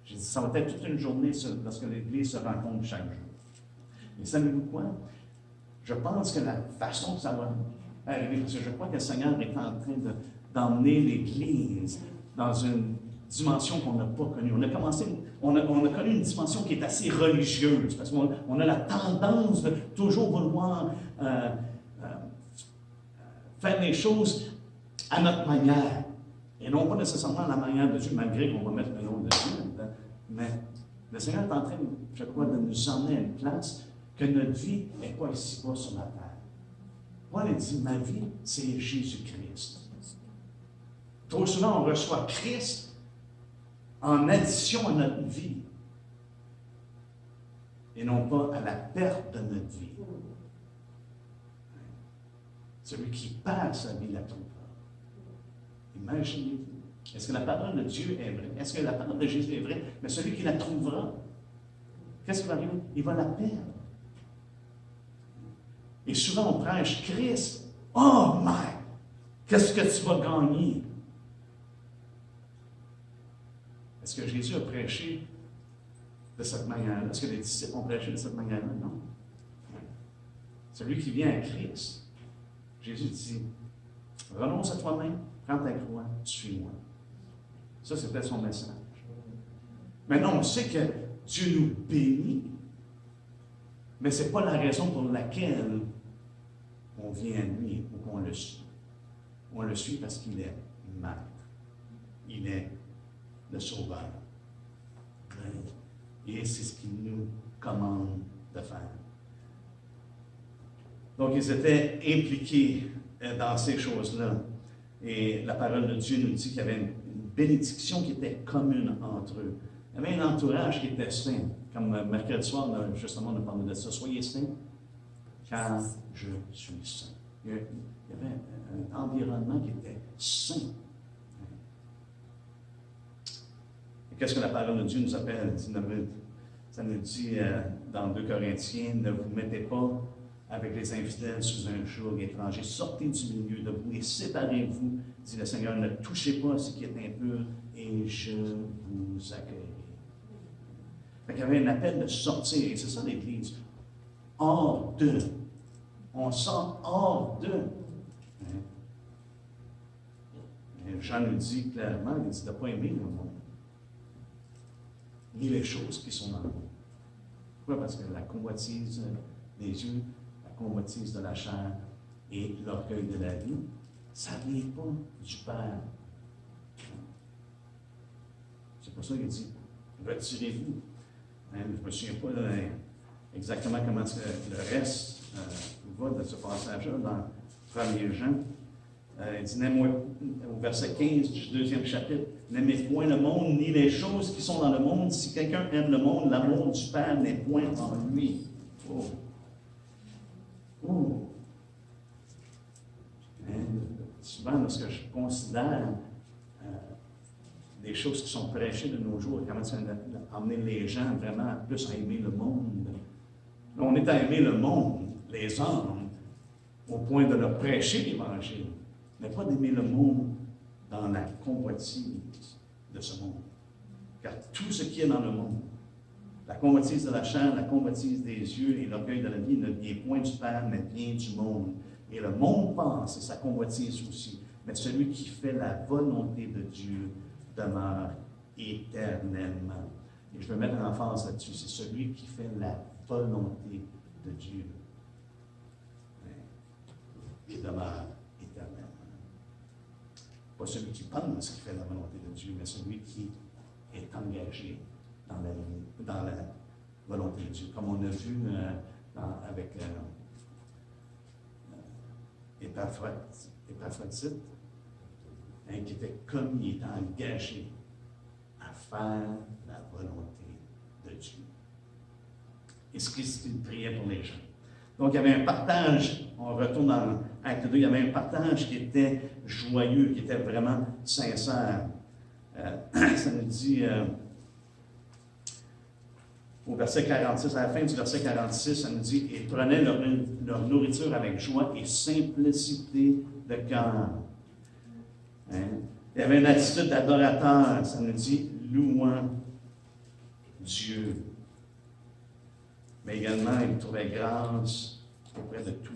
J'ai dit, ça va être toute une journée lorsque l'Église se rencontre chaque jour. Et savez-vous quoi? Je pense que la façon que ça va arriver, parce que je crois que le Seigneur est en train d'emmener l'Église dans une dimension qu'on n'a pas connue. On a connu une dimension qui est assez religieuse, parce qu'on a la tendance de toujours vouloir faire les choses à notre manière. Et non pas nécessairement à la manière de Dieu, malgré qu'on va mettre le nom de Dieu là-dedans. Mais le Seigneur est en train, je crois, de nous emmener à une place que notre vie n'est pas ici-bas sur la terre. Paul dit, ma vie, c'est Jésus-Christ. Trop souvent, on reçoit Christ en addition à notre vie. Et non pas à la perte de notre vie. Celui qui perd sa vie la trouvera. Imaginez-vous. Est-ce que la parole de Dieu est vraie? Est-ce que la parole de Jésus est vraie? Mais celui qui la trouvera, qu'est-ce qui va arriver? Il va la perdre. Et souvent, on prêche Christ. Oh, my! Qu'est-ce que tu vas gagner? Est-ce que Jésus a prêché de cette manière-là? Est-ce que les disciples ont prêché de cette manière-là? Non. Celui qui vient à Christ, Jésus dit, renonce à toi-même, prends ta croix, suis-moi. Ça, c'était son message. Maintenant, on sait que Dieu nous bénit, mais ce n'est pas la raison pour laquelle on vient à lui ou qu'on le suit. On le suit parce qu'il est maître. Il est le sauveur. Et c'est ce qu'il nous commande de faire. Donc, ils étaient impliqués dans ces choses-là. Et la parole de Dieu nous dit qu'il y avait une bénédiction qui était commune entre eux. Il y avait un entourage qui était saint. Comme mercredi soir, justement, on a parlé de ça. Soyez saints, car je suis saint. Il y avait un environnement qui était saint. Et qu'est-ce que la parole de Dieu nous appelle? Ça nous dit dans 2 Corinthiens, ne vous mettez pas avec les infidèles sous un joug étranger. Sortez du milieu de vous et séparez-vous, dit le Seigneur. Ne touchez pas à ce qui est impur et je vous accueillerai. Il y avait un appel de sortir, et c'est ça l'Église. Hors d'eux. On sort hors d'eux. Et Jean nous dit clairement, il dit de ne pas aimer le monde, ni les choses qui sont dans le monde. Pourquoi? Parce que la convoitise des yeux, la convoitise de la chair et l'orgueil de la vie, ça ne vient pas du Père. C'est pour ça qu'il dit, retirez-vous. Je ne me souviens pas exactement comment le reste va de ce passage-là dans 1er Jean. Il dit, au verset 15 du 2e chapitre, n'aimez point le monde ni les choses qui sont dans le monde. Si quelqu'un aime le monde, l'amour du Père n'est point en lui. Oh. Oh. Souvent, lorsque je considère des choses qui sont prêchées de nos jours, comment ça amener les gens vraiment plus à aimer le monde. On est à aimer le monde, les hommes, au point de leur prêcher l'Évangile, mais pas d'aimer le monde dans la convoitise de ce monde. Car tout ce qui est dans le monde, la convoitise de la chair, la convoitise des yeux et l'orgueil de la vie ne vient point du Père, mais vient du monde. Et le monde pense, et sa convoitise aussi, mais celui qui fait la volonté de Dieu demeure éternellement. Et je veux mettre en face là-dessus, c'est celui qui fait la volonté de Dieu. Il demeure éternellement. Pas celui qui pense qu'il fait la volonté de Dieu, mais celui qui est engagé dans la volonté de Dieu. Comme on a vu avec Épaphrodite, qui était comme il était engagé à faire la volonté de Dieu. Et ce qu'il priait pour les gens. Donc, il y avait un partage, on retourne dans Acte 2, il y avait un partage qui était joyeux, qui était vraiment sincère. Ça nous dit, au verset 46, à la fin du verset 46, ça nous dit, ils prenaient leur nourriture avec joie et simplicité de cœur. Il y avait une attitude d'adorateur, ça nous dit, louant Dieu. Mais également, il trouvait grâce auprès de tout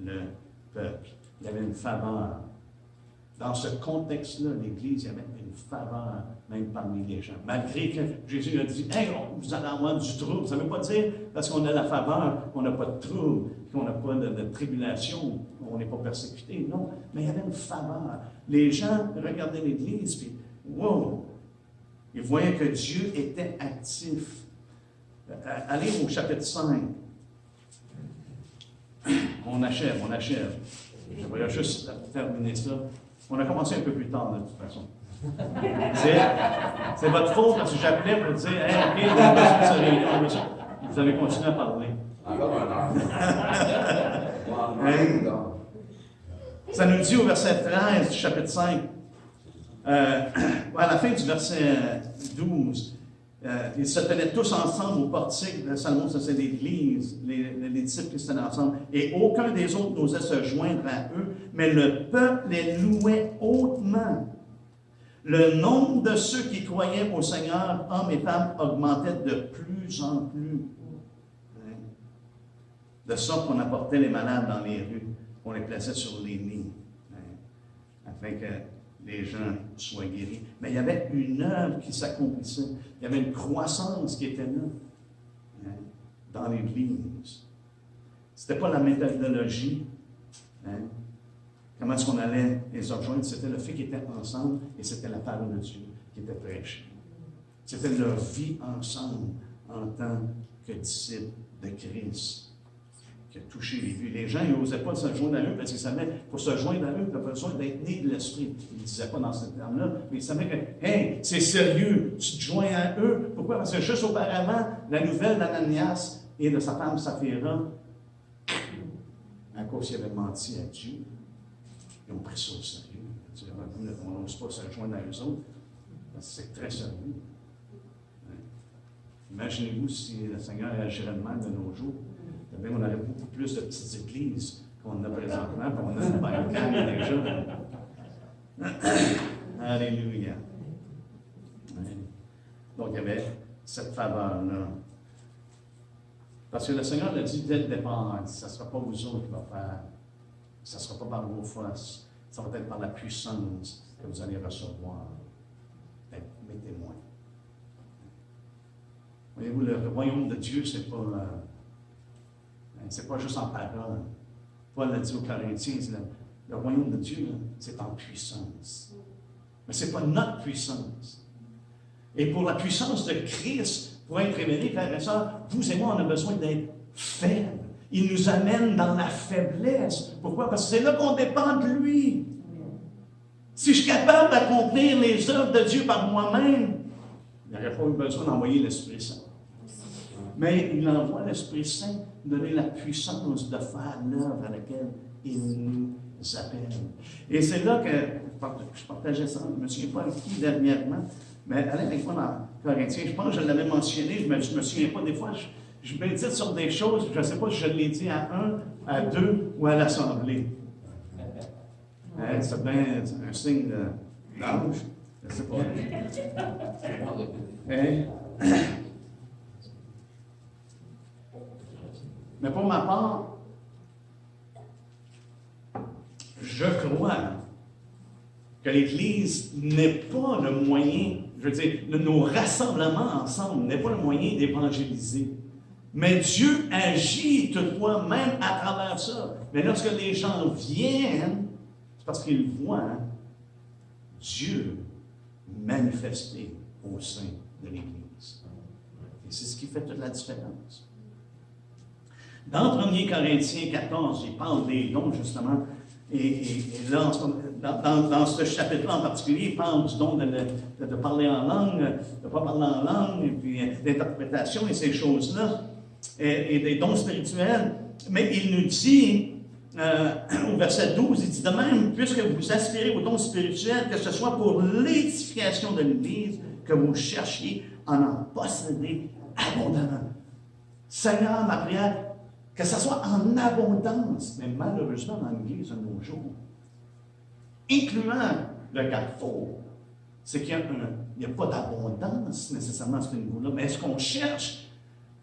le peuple. Il y avait une faveur. Dans ce contexte-là, l'Église, il y avait une faveur, même parmi les gens. Malgré que Jésus a dit, « Hey, vous allez avoir du trouble. » Ça ne veut pas dire, parce qu'on a la faveur, qu'on n'a pas de trouble, qu'on n'a pas de tribulation, qu'on n'est pas persécuté. Non, mais il y avait une faveur. Les gens regardaient l'Église, puis, wow! Ils voyaient que Dieu était actif. Allez au chapitre 5. On achève. Je voulais juste terminer ça. On a commencé un peu plus tard, de toute façon. C'est votre faute, parce que j'appelais pour dire, hey, OK, vous avez continué à parler. Ça nous dit au verset 13 du chapitre 5, à la fin du verset 12, ils se tenaient tous ensemble au portique de Salomon, ça c'est l'Église, les disciples qui se tenaient ensemble, et aucun des autres n'osait se joindre à eux, mais le peuple les louait hautement. Le nombre de ceux qui croyaient au Seigneur, hommes et femmes, augmentait de plus en plus. De sorte qu'on apportait les malades dans les rues, on les plaçait sur les lits, afin que les gens soient guéris. Mais il y avait une œuvre qui s'accomplissait. Il y avait une croissance qui était là, dans l'Église. Ce n'était pas la méthodologie. Comment est-ce qu'on allait les rejoindre? C'était le fait qu'ils étaient ensemble et c'était la parole de Dieu qui était prêchée. C'était leur vie ensemble en tant que disciple de Christ, qui a touché les vies. Les gens n'osaient pas se joindre à eux parce qu'ils savaient, pour se joindre à eux, tu as besoin d'être né de l'Esprit. Ils ne disaient pas dans ce terme-là, mais ils savaient que, hey, c'est sérieux, tu te joins à eux. Pourquoi? Parce que juste auparavant, la nouvelle d'Ananias et de sa femme Saphira, à cause qu'ils avaient menti à Dieu, ils ont pris ça au sérieux. On n'ose pas se joindre à eux autres, parce que c'est très sérieux. Imaginez-vous si le Seigneur agirait de même de nos jours. On aurait beaucoup plus de petites églises qu'on a présentement, puis on a une banque déjà. Alléluia. Donc, il y avait cette faveur-là. Parce que le Seigneur l'a dit dès le départ, ça ne sera pas vous autres qui va faire, ça ne sera pas par vos forces, ça va être par la puissance que vous allez recevoir. Mes témoins. Voyez-vous, le royaume de Dieu, c'est pas juste en parole. Paul l'a dit aux Corinthiens, le royaume de Dieu, c'est en puissance. Mais ce n'est pas notre puissance. Et pour la puissance de Christ, pour être révélé, frères et sœurs, vous et moi, on a besoin d'être faibles. Il nous amène dans la faiblesse. Pourquoi? Parce que c'est là qu'on dépend de lui. Si je suis capable d'accomplir les œuvres de Dieu par moi-même, il n'y aurait pas eu besoin d'envoyer l'Esprit Saint. Mais il envoie l'Esprit Saint donner la puissance de faire l'œuvre à laquelle il nous appelle. Et c'est là que je partageais ça, je ne me souviens pas avec qui dernièrement, mais allez avec moi dans Corinthiens, je pense que je l'avais mentionné, mais je ne me souviens pas, des fois, je médite sur des choses, je ne sais pas si je l'ai dit à un, à deux ou à l'Assemblée. C'est bien un signe d'âge, je ne sais pas. Mais pour ma part, je crois que l'Église n'est pas le moyen, je veux dire, nos rassemblements ensemble n'est pas le moyen d'évangéliser. Mais Dieu agit toutefois même à travers ça. Mais lorsque les gens viennent, c'est parce qu'ils voient Dieu manifester au sein de l'Église. Et c'est ce qui fait toute la différence. Dans 1 Corinthiens 14, il parle des dons, justement, et là, dans ce chapitre-là en particulier, il parle du don de parler en langue, de ne pas parler en langue, et puis d'interprétation et ces choses-là, et des dons spirituels. Mais il nous dit, au verset 12, il dit de même, puisque vous aspirez aux dons spirituels, que ce soit pour l'édification de l'Église, que vous cherchiez à en posséder abondamment. Seigneur, ma prière, que ce soit en abondance, mais malheureusement dans l'Église de nos jours, incluant le carrefour, c'est qu'il n'y a pas d'abondance nécessairement à ce niveau-là, mais est-ce qu'on cherche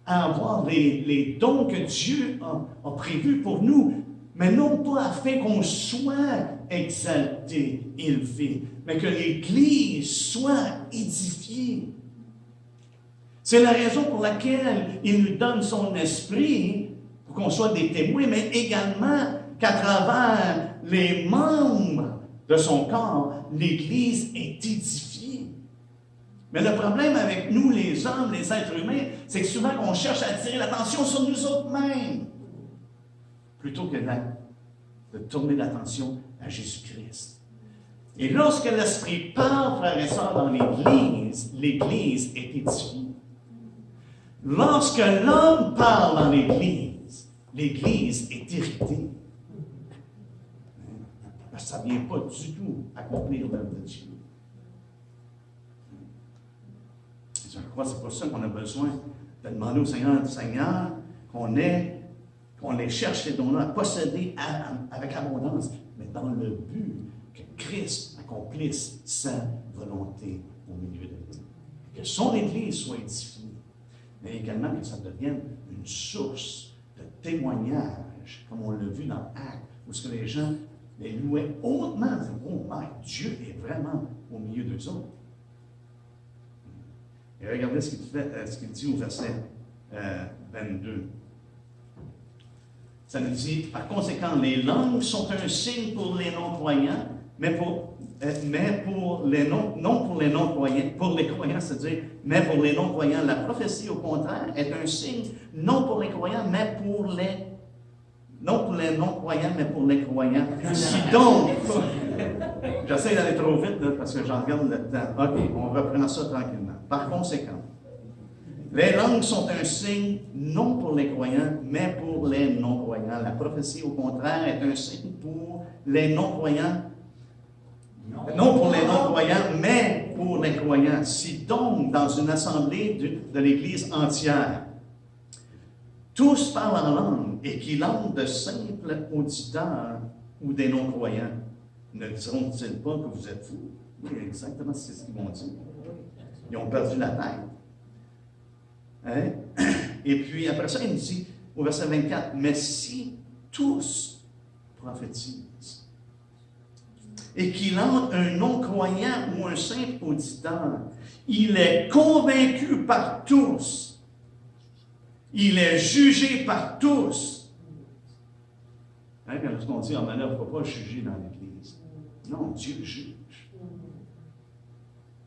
à avoir les dons que Dieu a prévus pour nous, mais non pas afin qu'on soit exalté, élevé, mais que l'Église soit édifiée. C'est la raison pour laquelle il nous donne son esprit, pour qu'on soit des témoins, mais également qu'à travers les membres de son corps, l'Église est édifiée. Mais le problème avec nous, les hommes, les êtres humains, c'est que souvent on cherche à attirer l'attention sur nous autres-mêmes, plutôt que de tourner l'attention à Jésus-Christ. Et lorsque l'Esprit parle, frères et sœurs, dans l'Église, l'Église est édifiée. Lorsque l'homme parle dans l'Église, l'Église est irritée. Parce que ça ne vient pas du tout accomplir l'œuvre de Dieu. Je crois que c'est pour ça qu'on a besoin de demander au Seigneur qu'on les cherche ces dons-là à posséder avec abondance, mais dans le but que Christ accomplisse sa volonté au milieu de nous. Que son Église soit édifiée, mais également que ça devienne une source de témoignage, comme on l'a vu dans Actes, où ce que les gens les louaient hautement, disaient, oh my, Dieu est vraiment au milieu d'eux autres. Et regardez ce qu'il dit au verset 22. Ça nous dit, par conséquent, les langues sont un signe pour les non-croyants, mais pour les non pour les non-croyants, pour les croyants, c'est-à-dire, mais pour les non-croyants, la prophétie, au contraire, est un signe, non pour les croyants, mais non pour les non-croyants, mais pour les croyants. Si donc, j'essaie d'aller trop vite, là, parce que j'en regarde le temps. OK, on reprend ça tranquillement. Par conséquent, les langues sont un signe non pour les croyants, mais pour les non-croyants. La prophétie, au contraire, est un signe pour les non-croyants. Non pour les non-croyants, mais pour les croyants. Si donc, dans une assemblée de l'Église entière, tous parlent en langue et qu'ils ont de simples auditeurs ou des non-croyants, ne diront-ils pas que vous êtes fous? Oui, exactement, c'est ce qu'ils vont dire. Ils ont perdu la tête. Hein? Et puis après ça, il nous dit au verset 24, mais si tous prophétisent et qu'il entre un non-croyant ou un simple auditeur, il est convaincu par tous. Il est jugé par tous. Hein, quand on dit, en manœuvre, il ne faut pas juger dans l'Église. Non, Dieu juge.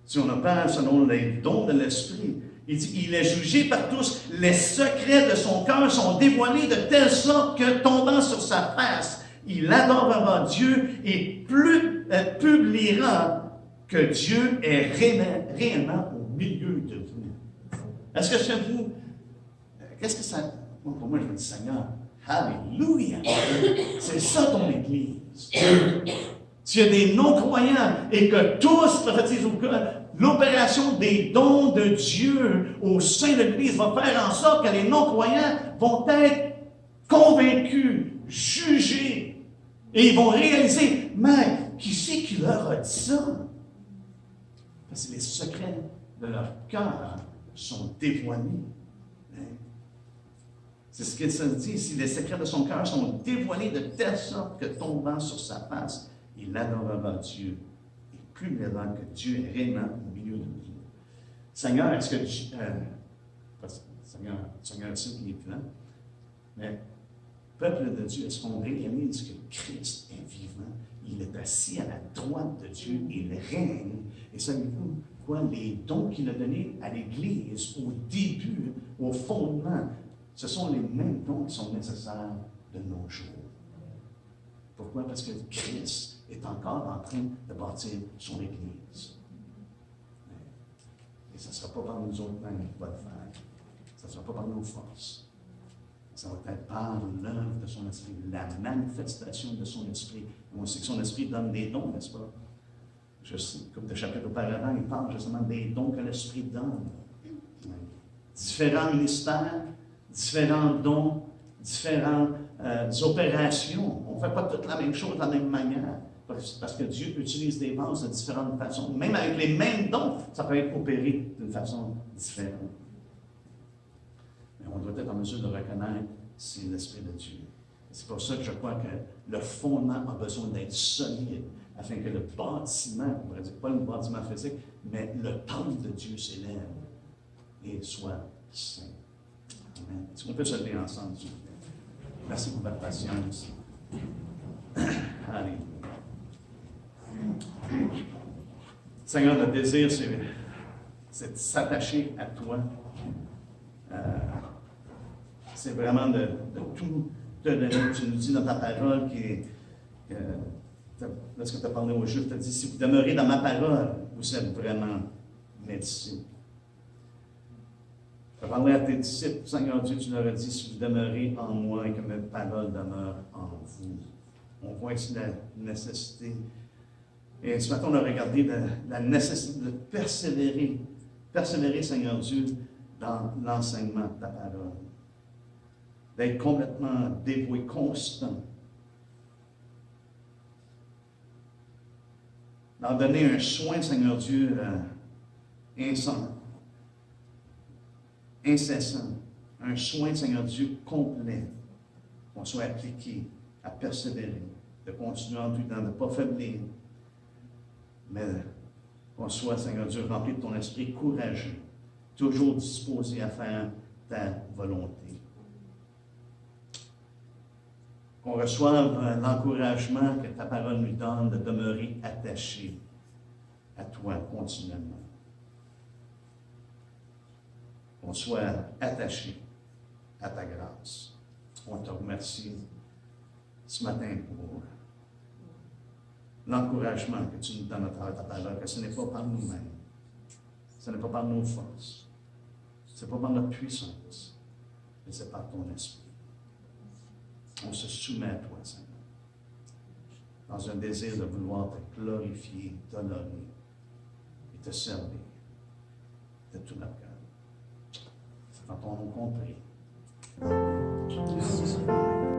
Si on opère selon les dons de l'Esprit, il dit, il est jugé par tous. Les secrets de son cœur sont dévoilés de telle sorte que, tombant sur sa face, il adorera Dieu et publiera que Dieu est réellement au milieu de vous. Est-ce que c'est vous? Qu'est-ce que ça... Pour moi, je me dis, Seigneur, Alléluia! C'est ça ton Église. Tu as des non-croyants et que tous prophétisent au cœur. L'opération des dons de Dieu au sein de l'Église va faire en sorte que les non-croyants vont être convaincus, jugés, et ils vont réaliser, mais qui c'est qui leur a dit ça? Parce que les secrets de leur cœur sont dévoilés. C'est ce qu'il se dit ici, les secrets de son cœur sont dévoilés de telle sorte que tombant sur sa face, il adorera Dieu et publiera que Dieu est réellement au milieu de nous. Seigneur, est-ce que Dieu, Seigneur, tu sais qu'il est plein, mais peuple de Dieu, est-ce qu'on réalise que Christ est vivant? Il est assis à la droite de Dieu, il règne. Et savez-vous quoi? Les dons qu'il a donnés à l'Église au début, au fondement, ce sont les mêmes dons qui sont nécessaires de nos jours. Pourquoi? Parce que Christ est encore en train de bâtir son Église. Et ce ne sera pas par nous autres mêmes qui va le faire. Ce ne sera pas par nos forces. Ça va être par l'œuvre de son Esprit, la manifestation de son Esprit. On sait que son Esprit donne des dons, n'est-ce pas? Je sais, comme de chapitre auparavant, il parle justement des dons que l'Esprit donne. Différents ministères, différents dons, différentes opérations. On ne fait pas toutes la même chose de la même manière. Parce que Dieu utilise des vases de différentes façons. Même avec les mêmes dons, ça peut être opéré d'une façon différente. Mais on doit être en mesure de reconnaître c'est l'Esprit de Dieu. C'est pour ça que je crois que le fondement a besoin d'être solide, afin que le bâtiment, on pourrait dire pas le bâtiment physique, mais le temple de Dieu s'élève et soit saint. Amen. Est-ce qu'on peut se lever ensemble, s'il vous plaît? Merci pour votre patience. Allez. Seigneur, notre désir, c'est de s'attacher à toi. C'est vraiment de tout te donner. Tu nous dis dans ta parole lorsque tu as parlé aux Juifs, tu as dit, si vous demeurez dans ma parole, vous êtes vraiment mes disciples. Tu as parlé à tes disciples, Seigneur Dieu, tu leur as dit, si vous demeurez en moi et que mes paroles demeurent en vous. On voit ici la nécessité. Et ce matin, on a regardé la nécessité de persévérer, Seigneur Dieu, dans l'enseignement de ta parole. D'être complètement dévoué, constant. D'en donner un soin, Seigneur Dieu, incessant. Un soin, Seigneur Dieu, complet. Qu'on soit appliqué à persévérer, de continuer en tout temps, de ne pas faiblir. Mais qu'on soit, Seigneur Dieu, rempli de ton esprit courageux, toujours disposé à faire ta volonté. qu'on reçoive l'encouragement que ta parole nous donne de demeurer attachés à toi continuellement. Qu'on soit attachés à ta grâce. On te remercie ce matin pour l'encouragement que tu nous donnes à travers ta parole, que ce n'est pas par nous-mêmes, ce n'est pas par nos forces, ce n'est pas par notre puissance, mais c'est par ton esprit. On se soumet à toi, Seigneur, dans un désir de vouloir te glorifier, t'honorer et te servir de tout notre cœur. C'est dans ton nom qu'on prie. Amen.